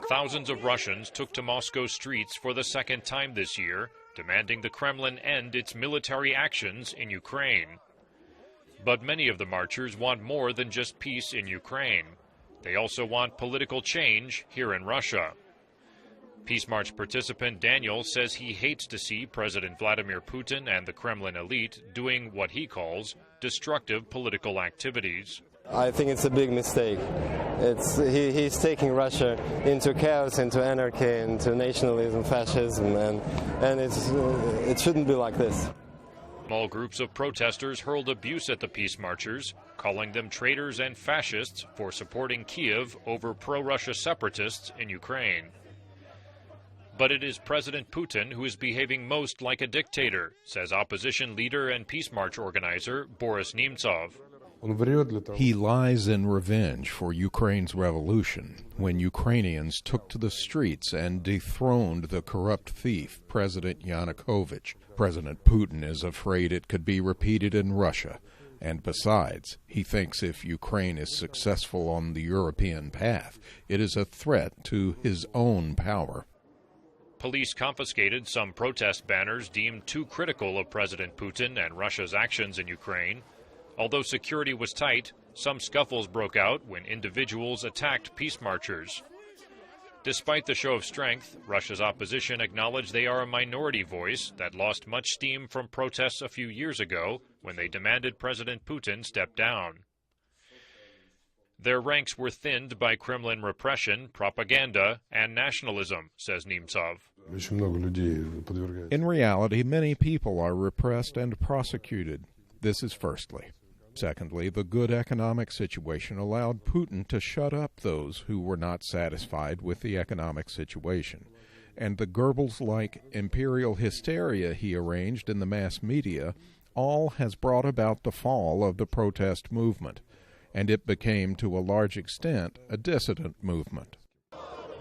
Thousands of Russians took to Moscow streets for the second time this year, demanding the Kremlin end its military actions in Ukraine. But many of the marchers want more than just peace in Ukraine. They also want political change here in Russia. Peace March participant Daniel says he hates to see President Vladimir Putin and the Kremlin elite doing what he calls destructive political activities. I think it's a big mistake. He's taking Russia into chaos, into anarchy, into nationalism, fascism, and it shouldn't be like this. Small groups of protesters hurled abuse at the peace marchers, calling them traitors and fascists for supporting Kiev over pro-Russia separatists in Ukraine. But it is President Putin who is behaving most like a dictator, says opposition leader and peace march organizer Boris Nemtsov. He lies in revenge for Ukraine's revolution when Ukrainians took to the streets and dethroned the corrupt thief, President Yanukovych. President Putin is afraid it could be repeated in Russia. And besides, he thinks if Ukraine is successful on the European path, it is a threat to his own power. Police confiscated some protest banners deemed too critical of President Putin and Russia's actions in Ukraine. Although security was tight, some scuffles broke out when individuals attacked peace marchers. Despite the show of strength, Russia's opposition acknowledged they are a minority voice that lost much steam from protests a few years ago when they demanded President Putin step down. Their ranks were thinned by Kremlin repression, propaganda, and nationalism, says Nemtsov. In reality, many people are repressed and prosecuted. This is firstly. Secondly, the good economic situation allowed Putin to shut up those who were not satisfied with the economic situation. And the Goebbels-like imperial hysteria he arranged in the mass media all has brought about the fall of the protest movement. And it became, to a large extent, a dissident movement.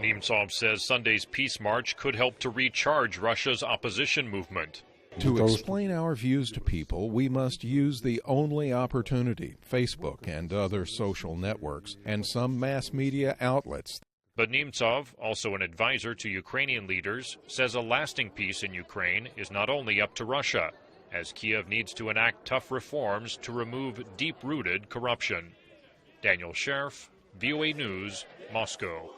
Nemtsov says Sunday's peace march could help to recharge Russia's opposition movement. To explain our views to people, we must use the only opportunity, Facebook and other social networks, and some mass media outlets. But Nemtsov, also an advisor to Ukrainian leaders, says a lasting peace in Ukraine is not only up to Russia, as Kiev needs to enact tough reforms to remove deep-rooted corruption. Daniel Schearf, VOA News, Moscow.